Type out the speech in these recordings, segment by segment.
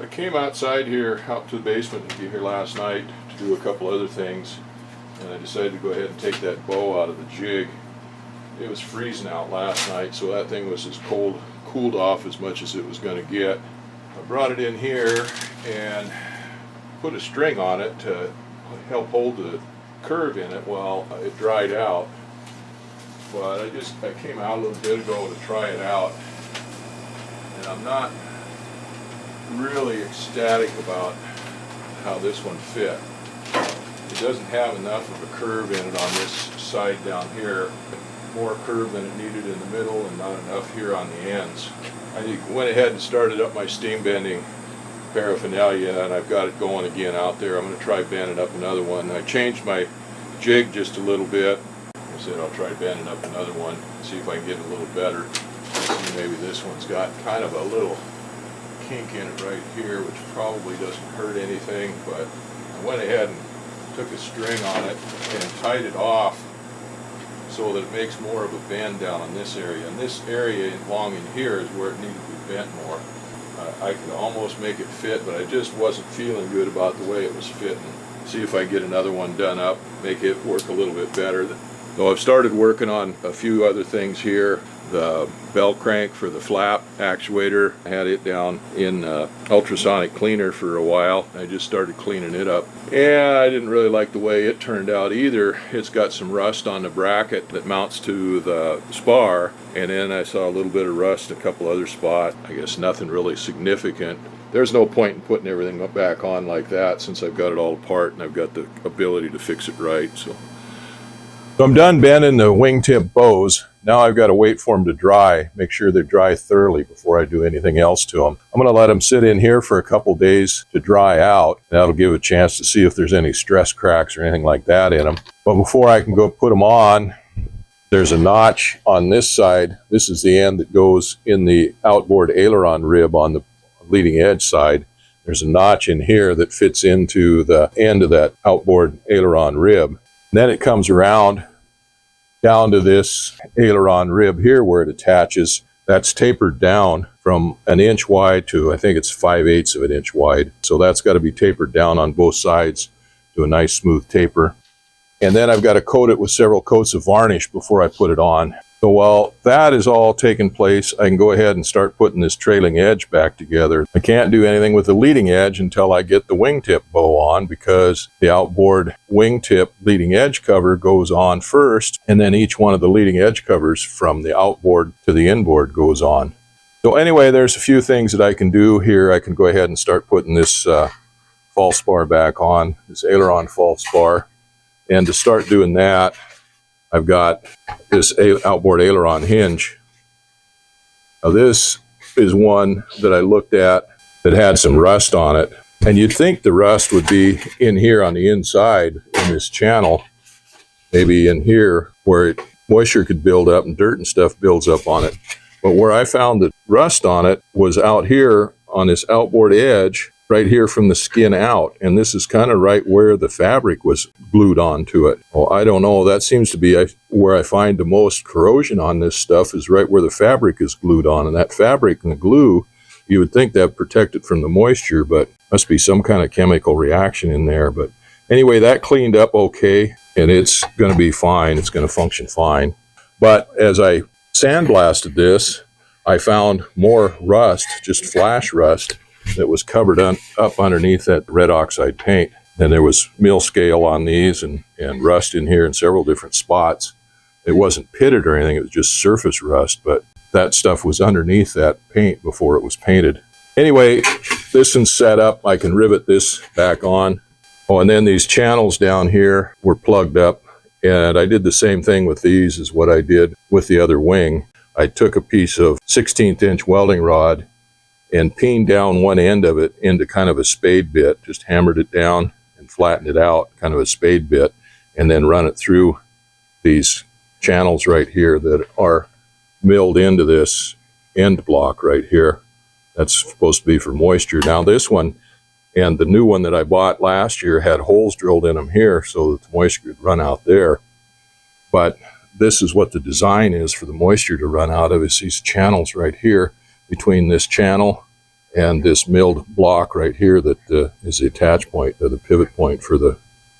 I came outside here, out to the basement to be here last night to do a couple other things, and I decided to go ahead and take that bow out of the jig. It was freezing out last night, so that thing was as cooled off as much as it was going to get. I brought it in here and put a string on it to help hold the curve in it while it dried out. But I came out a little bit ago to try it out, and I'm not really ecstatic about how this one fit. It doesn't have enough of a curve in it on this side down here. More curve than it needed in the middle and not enough here on the ends. I went ahead and started up my steam bending paraphernalia, and I've got it going again out there. I'm going to try bending up another one. I changed my jig just a little bit. I said I'll try bending up another one, see if I can get it a little better. See, maybe this one's got kind of a little kink in it right here, which probably doesn't hurt anything, but I went ahead and took a string on it and tied it off so that it makes more of a bend down on this area. And this area along in here is where it needed to be bent more. I could almost make it fit, but I just wasn't feeling good about the way it was fitting. See if I get another one done up, make it work a little bit better. So I've started working on a few other things here. The bell crank for the flap actuator, I had it down in ultrasonic cleaner for a while. I just started cleaning it up, and I didn't really like the way it turned out either. It's got some rust on the bracket that mounts to the spar, and then I saw a little bit of rust in a couple other spots. I guess nothing really significant. There's no point in putting everything back on like that since I've got it all apart and I've got the ability to fix it right. So I'm done bending the wingtip bows. Now I've got to wait for them to dry, make sure they dry thoroughly before I do anything else to them. I'm going to let them sit in here for a couple days to dry out. That'll give a chance to see if there's any stress cracks or anything like that in them. But before I can go put them on, there's a notch on this side. This is the end that goes in the outboard aileron rib on the leading edge side. There's a notch in here that fits into the end of that outboard aileron rib. Then it comes around down to this aileron rib here where it attaches. That's tapered down from an inch wide to, I think it's 5/8 of an inch wide. So that's got to be tapered down on both sides to a nice smooth taper. And then I've got to coat it with several coats of varnish before I put it on. So while that is all taking place, I can go ahead and start putting this trailing edge back together. I can't do anything with the leading edge until I get the wingtip bow on, because the outboard wingtip leading edge cover goes on first, and then each one of the leading edge covers from the outboard to the inboard goes on. So anyway, there's a few things that I can do here. I can go ahead and start putting this false bar back on, this aileron false bar. And to start doing that, I've got this outboard aileron hinge. Now this is one that I looked at that had some rust on it. And you'd think the rust would be in here on the inside in this channel, maybe in here where moisture could build up and dirt and stuff builds up on it. But where I found the rust on it was out here on this outboard edge, right here from the skin out. And this is kind of right where the fabric was glued onto it. Well, I don't know. That seems to be where I find the most corrosion on this stuff, is right where the fabric is glued on. And that fabric and the glue, you would think that protected from the moisture, but must be some kind of chemical reaction in there. But anyway, that cleaned up okay, and it's going to be fine. It's going to function fine. But as I sandblasted this, I found more rust, just flash rust, that was covered up underneath that red oxide paint. And there was mill scale on these and rust in here in several different spots. It wasn't pitted or anything, it was just surface rust, but that stuff was underneath that paint before it was painted. Anyway, this one's set up. I can rivet this back on. Oh, and then these channels down here were plugged up, and I did the same thing with these as what I did with the other wing. I took a piece of 16th inch welding rod and peened down one end of it into kind of a spade bit, just hammered it down and flattened it out, kind of a spade bit, and then run it through these channels right here that are milled into this end block right here. That's supposed to be for moisture. Now this one and the new one that I bought last year had holes drilled in them here so that the moisture could run out there. But this is what the design is for the moisture to run out of, is these channels right here between this channel and this milled block right here that is the attach point, the pivot point for the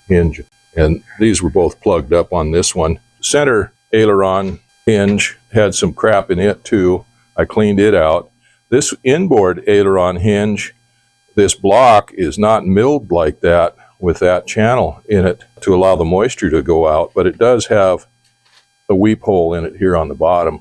hinge. And these were both plugged up on this one. Center aileron hinge had some crap in it too. I cleaned it out. This inboard aileron hinge, this block is not milled like that with that channel in it to allow the moisture to go out, but it does have a weep hole in it here on the bottom.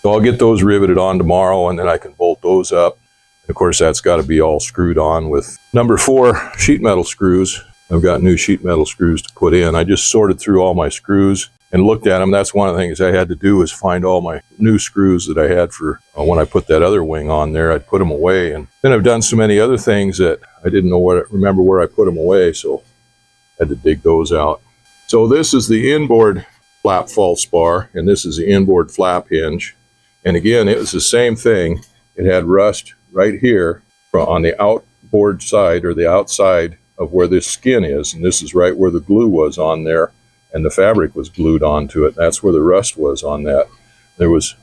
So I'll get those riveted on tomorrow, and then I can bolt those up. And of course, that's got to be all screwed on with number 4 sheet metal screws. I've got new sheet metal screws to put in. I just sorted through all my screws and looked at them. That's one of the things I had to do, is find all my new screws that I had for when I put that other wing on there. I'd put them away, and then I've done so many other things that I didn't remember where I put them away, so I had to dig those out. So this is the inboard flap false bar, and this is the inboard flap hinge. And again, it was the same thing. It had rust right here on the outboard side, or the outside of where this skin is, and this is right where the glue was on there, and the fabric was glued onto it. That's where the rust was on that. There was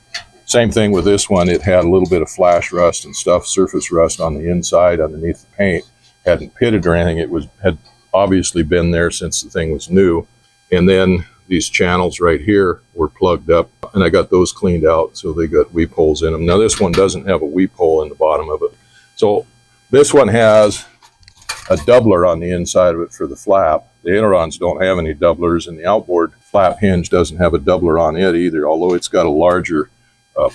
same thing with this one. It had a little bit of flash rust and stuff, surface rust on the inside underneath the paint. Hadn't pitted or anything. It had obviously been there since the thing was new. And then these channels right here were plugged up, and I got those cleaned out, so they got weep holes in them. Now this one doesn't have a weep hole in the bottom of it. So this one has a doubler on the inside of it for the flap. The ailerons don't have any doublers, and the outboard flap hinge doesn't have a doubler on it either, although it's got a larger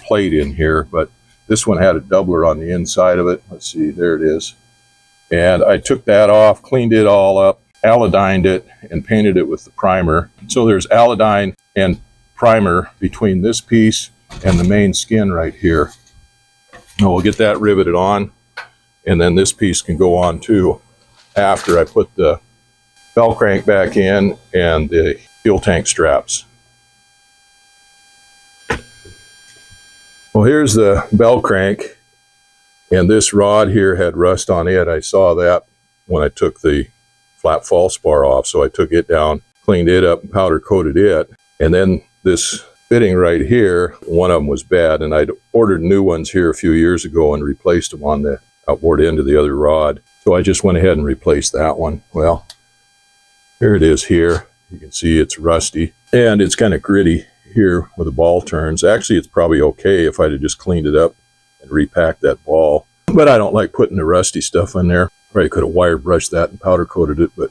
plate in here. But this one had a doubler on the inside of it. Let's see, there it is. And I took that off, cleaned it all up, alladined it, and painted it with the primer. So there's alladine and primer between this piece and the main skin right here. Now we'll get that riveted on, and then this piece can go on too after I put the bell crank back in and the fuel tank straps. Well, here's the bell crank, and this rod here had rust on it. I saw that when I took the flap false bar off, so I took it down, cleaned it up, and powder coated it. And then this fitting right here, one of them was bad, and I'd ordered new ones here a few years ago and replaced them on the outboard end of the other rod. So I just went ahead and replaced that one. Well, here it is here. You can see it's rusty, and it's kind of gritty here where the ball turns. Actually, it's probably okay if I'd have just cleaned it up and repacked that ball. But I don't like putting the rusty stuff in there. Probably could have wire brushed that and powder coated it, but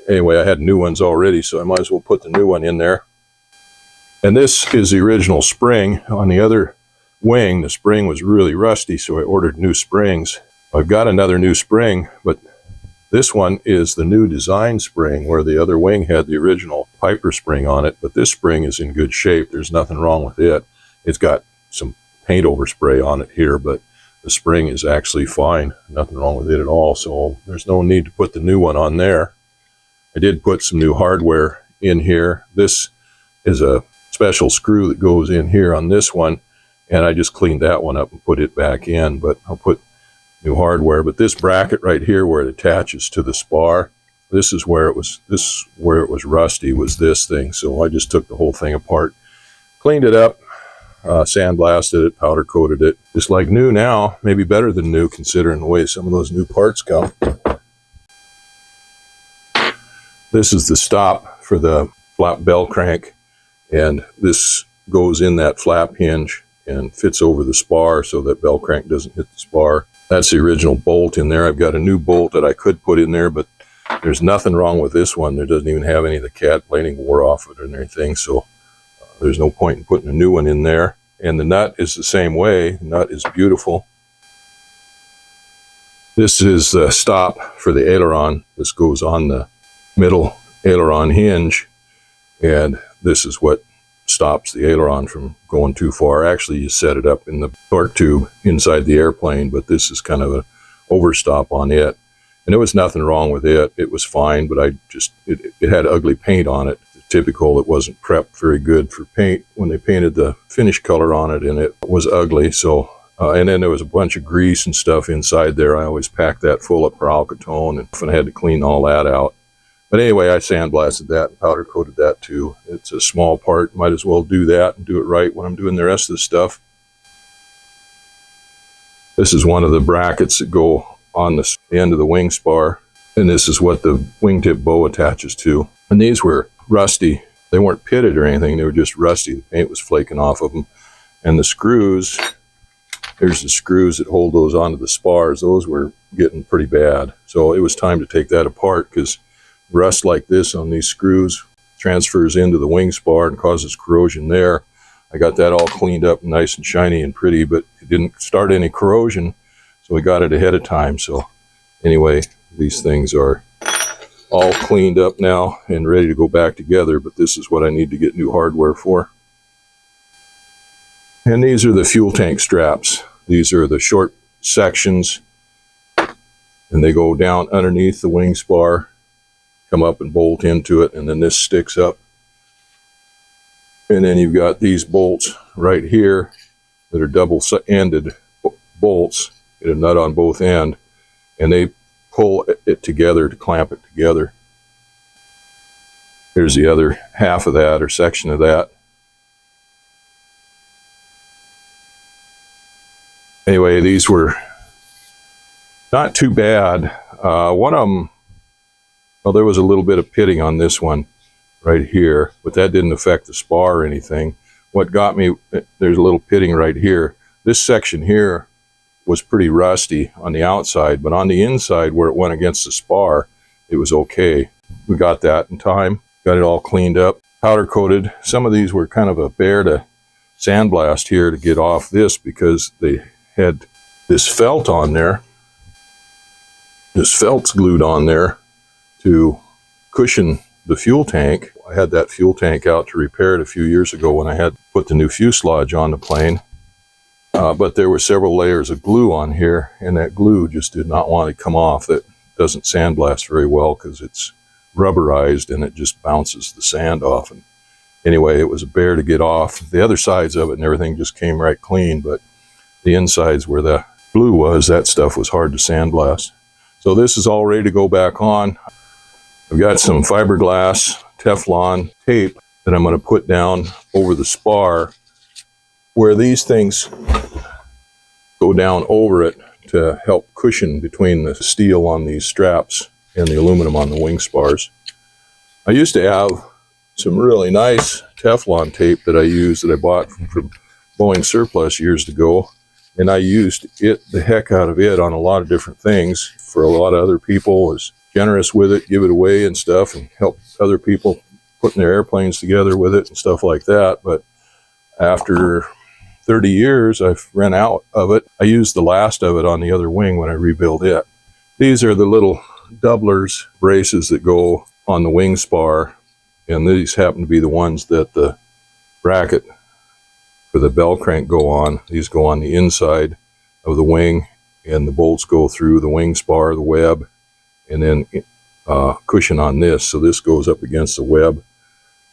anyway, I had new ones already, so I might as well put the new one in there. And this is the original spring. On the other wing, the spring was really rusty, so I ordered new springs. I've got another new spring, but this one is the new design spring, where the other wing had the original Piper spring on it, but this spring is in good shape. There's nothing wrong with it. It's got some paint overspray on it here, but the spring is actually fine. Nothing wrong with it at all, so there's no need to put the new one on there. I did put some new hardware in here. This is a special screw that goes in here on this one, and I just cleaned that one up and put it back in, but I'll put new hardware. But this bracket right here where it attaches to the spar, this is where it was rusty, was this thing. So I just took the whole thing apart, cleaned it up, sandblasted it, powder coated it, just like new now, maybe better than new considering the way some of those new parts come. This is the stop for the flap bell crank, and this goes in that flap hinge and fits over the spar so that bell crank doesn't hit the spar. That's the original bolt in there. I've got a new bolt that I could put in there, but there's nothing wrong with this one. There doesn't even have any of the cat plating wore off it or anything, so there's no point in putting a new one in there. And the nut is the same way. The nut is beautiful. This is the stop for the aileron. This goes on the middle aileron hinge, and this is what stops the aileron from going too far. Actually, you set it up in the torque tube inside the airplane, but this is kind of an overstop on it. And there was nothing wrong with it. It was fine, but it had ugly paint on it. Typical, it wasn't prepped very good for paint when they painted the finish color on it, and it was ugly. So, and then there was a bunch of grease and stuff inside there. I always packed that full of peralkatone, and I had to clean all that out. But anyway, I sandblasted that and powder coated that too. It's a small part. Might as well do that and do it right when I'm doing the rest of the stuff. This is one of the brackets that go on the end of the wing spar, and this is what the wingtip bow attaches to. And these were rusty. They weren't pitted or anything, they were just rusty. The paint was flaking off of them. And the screws, here's the screws that hold those onto the spars, those were getting pretty bad. So it was time to take that apart, because rust like this on these screws transfers into the wing spar and causes corrosion there. I got that all cleaned up nice and shiny and pretty, but it didn't start any corrosion, so we got it ahead of time. So anyway, these things are all cleaned up now and ready to go back together, but this is what I need to get new hardware for. And these are the fuel tank straps. These are the short sections, and they go down underneath the wing spar, come up and bolt into it, and then this sticks up. And then you've got these bolts right here that are double-ended bolts, get a nut on both ends, and they pull it together to clamp it together. Here's the other half of that, or section of that. Anyway, these were not too bad. One of them, well, there was a little bit of pitting on this one right here, but that didn't affect the spar or anything. What got me, there's a little pitting right here. This section here was pretty rusty on the outside, but on the inside where it went against the spar, it was okay. We got that in time, got it all cleaned up, powder coated. Some of these were kind of a bear to sandblast here to get off this, because they had this felt on there. This felt's glued on there to cushion the fuel tank. I had that fuel tank out to repair it a few years ago when I had put the new fuselage on the plane. But there were several layers of glue on here, and that glue just did not want to come off. That doesn't sandblast very well because it's rubberized and it just bounces the sand off. And anyway, it was a bear to get off. The other sides of it and everything just came right clean, but the insides where the glue was, that stuff was hard to sandblast. So this is all ready to go back on. I've got some fiberglass Teflon tape that I'm going to put down over the spar where these things go down over it to help cushion between the steel on these straps and the aluminum on the wing spars. I used to have some really nice Teflon tape that I used that I bought from Boeing Surplus years ago, and I used it, the heck out of it, on a lot of different things for a lot of other people. Was generous with it, give it away and stuff, and help other people putting their airplanes together with it and stuff like that. But after 30 years, I've run out of it. I used the last of it on the other wing when I rebuilt it. These are the little doublers braces that go on the wing spar, and these happen to be the ones that the bracket for the bell crank go on. These go on the inside of the wing, and the bolts go through the wing spar, the web, and then cushion on this. So this goes up against the web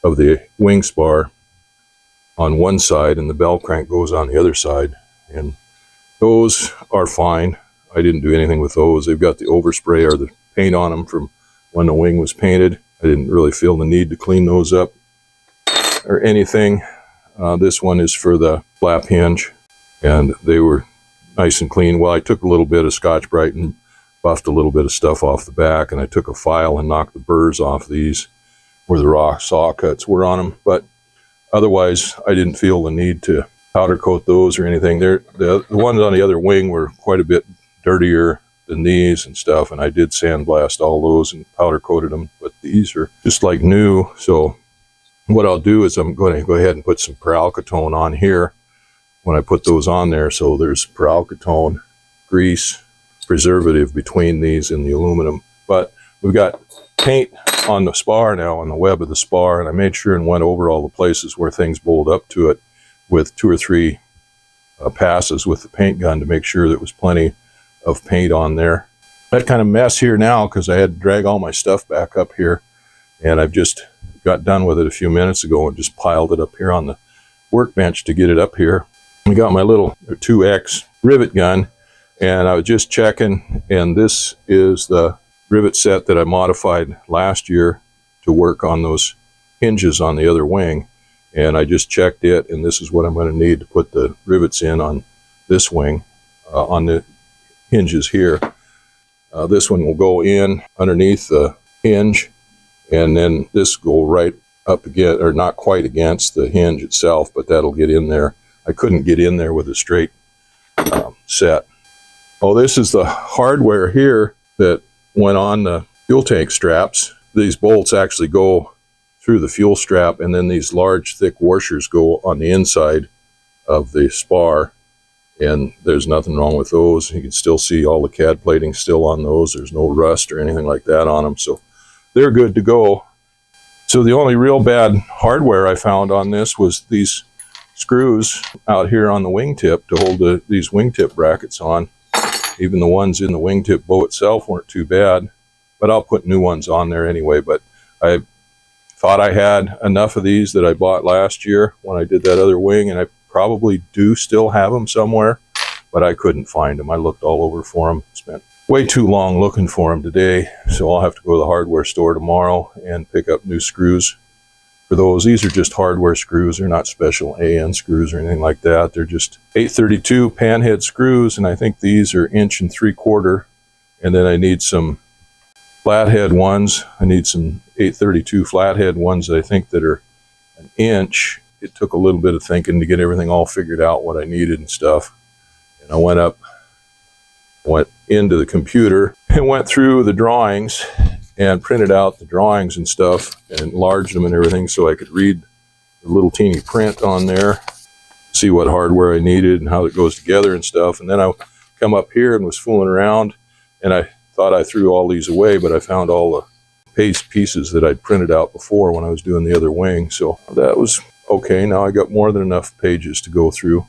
of the wing spar on one side, and the bell crank goes on the other side. And those are fine. I didn't do anything with those. They've got the overspray or the paint on them from when the wing was painted. I didn't really feel the need to clean those up or anything. This one is for the flap hinge, and they were nice and clean. Well, I took a little bit of Scotch-Brite and buffed a little bit of stuff off the back, and I took a file and knocked the burrs off these where the raw saw cuts were on them. But otherwise, I didn't feel the need to powder coat those or anything. The ones on the other wing were quite a bit dirtier than these and stuff, and I did sandblast all those and powder coated them. But these are just like new. So what I'll do is I'm going to go ahead and put some peralkatone on here when I put those on there. So there's peralkatone, grease, preservative between these and the aluminum. But we've got paint on the spar now, on the web of the spar, and I made sure and went over all the places where things bowled up to it with 2 or 3 passes with the paint gun to make sure there was plenty of paint on there. That kind of mess here now because I had to drag all my stuff back up here, and I've just got done with it a few minutes ago and just piled it up here on the workbench to get it up here. I got my little 2X rivet gun, and I was just checking, and this is the rivet set that I modified last year to work on those hinges on the other wing. And I just checked it, and this is what I'm going to need to put the rivets in on this wing. on the hinges here. This one will go in underneath the hinge, and then this will go right up again, or not quite against the hinge itself, but that'll get in there. I couldn't get in there with a straight set. Oh, this is the hardware here that went on the fuel tank straps. These bolts actually go through the fuel strap, and then these large thick washers go on the inside of the spar, and there's nothing wrong with those. You can still see all the CAD plating still on those. There's no rust or anything like that on them, so they're good to go. So the only real bad hardware I found on this was these screws out here on the wingtip to hold these wingtip brackets on. Even the ones in the wingtip bow itself weren't too bad, but I'll put new ones on there anyway. But I thought I had enough of these that I bought last year when I did that other wing, and I probably do still have them somewhere, but I couldn't find them. I looked all over for them, spent way too long looking for them today, so I'll have to go to the hardware store tomorrow and pick up new screws for those. These are just hardware screws. They're not special AN screws or anything like that. They're just 832 panhead screws, and I think these are 1 3/4 inch, and then I need some flathead ones. I need some 832 flathead ones that I think that are 1 inch. It took a little bit of thinking to get everything all figured out, what I needed and stuff. And I went into the computer and went through the drawings and printed out the drawings and stuff and enlarged them and everything so I could read the little teeny print on there, see what hardware I needed and how it goes together and stuff. And then I come up here and was fooling around, and I thought I threw all these away, but I found all the paste pieces that I'd printed out before when I was doing the other wing. So that was okay. Now I got more than enough pages to go through.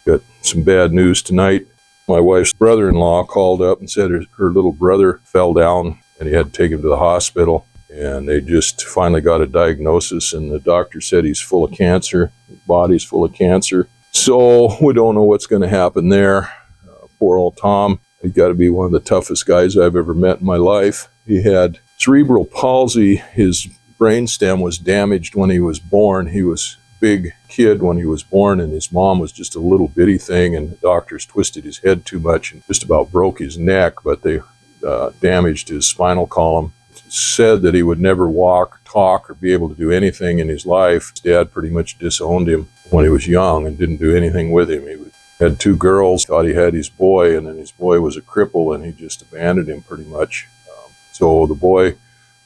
Got some bad news tonight. My wife's brother-in-law called up and said her little brother fell down and he had to take him to the hospital, and they just finally got a diagnosis, and the doctor said he's full of cancer, his body's full of cancer. So we don't know what's going to happen there. Poor old Tom. He's got to be one of the toughest guys I've ever met in my life. He had cerebral palsy. His brainstem was damaged when he was born. He was a big kid when he was born, and his mom was just a little bitty thing, and the doctors twisted his head too much and just about broke his neck, but they damaged his spinal column. Said that he would never walk, talk, or be able to do anything in his life. His dad pretty much disowned him when he was young and didn't do anything with him. He had 2 girls, thought he had his boy, and then his boy was a cripple, and he just abandoned him pretty much. So the boy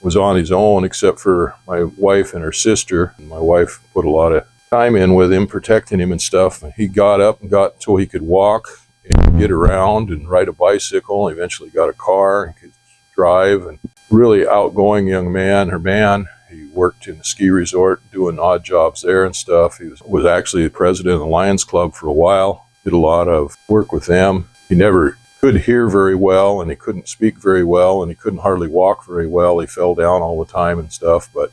was on his own except for my wife and her sister. And my wife put a lot of time in with him, protecting him and stuff. He got up and got so he could walk and get around and ride a bicycle. Eventually got a car and could drive, and really outgoing young man. He worked in a ski resort doing odd jobs there and stuff. He was actually the president of the Lions Club for a while. Did a lot of work with them. He never could hear very well, and he couldn't speak very well, and he couldn't hardly walk very well. He fell down all the time and stuff, but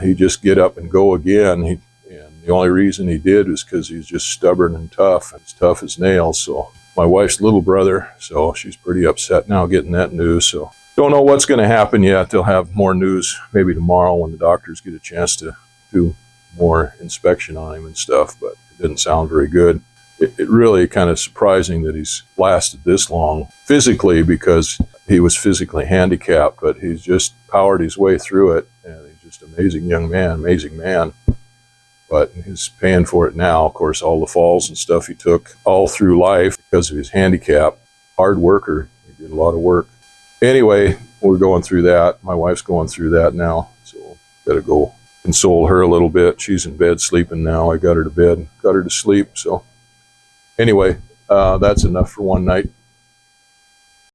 he'd just get up and go again. And the only reason he did was because he's just stubborn and tough, as tough as nails. So my wife's little brother, so she's pretty upset now getting that news. So don't know what's going to happen yet. They'll have more news maybe tomorrow when the doctors get a chance to do more inspection on him and stuff, but it didn't sound very good. It really kind of surprising that he's lasted this long physically, because he was physically handicapped, but he's just powered his way through it, and he's just an amazing young man, amazing man. But he's paying for it now. Of course, all the falls and stuff he took all through life because of his handicap. Hard worker. He did a lot of work. Anyway, we're going through that. My wife's going through that now, so got to go console her a little bit. She's in bed sleeping now. I got her to bed, got her to sleep, so anyway, that's enough for one night.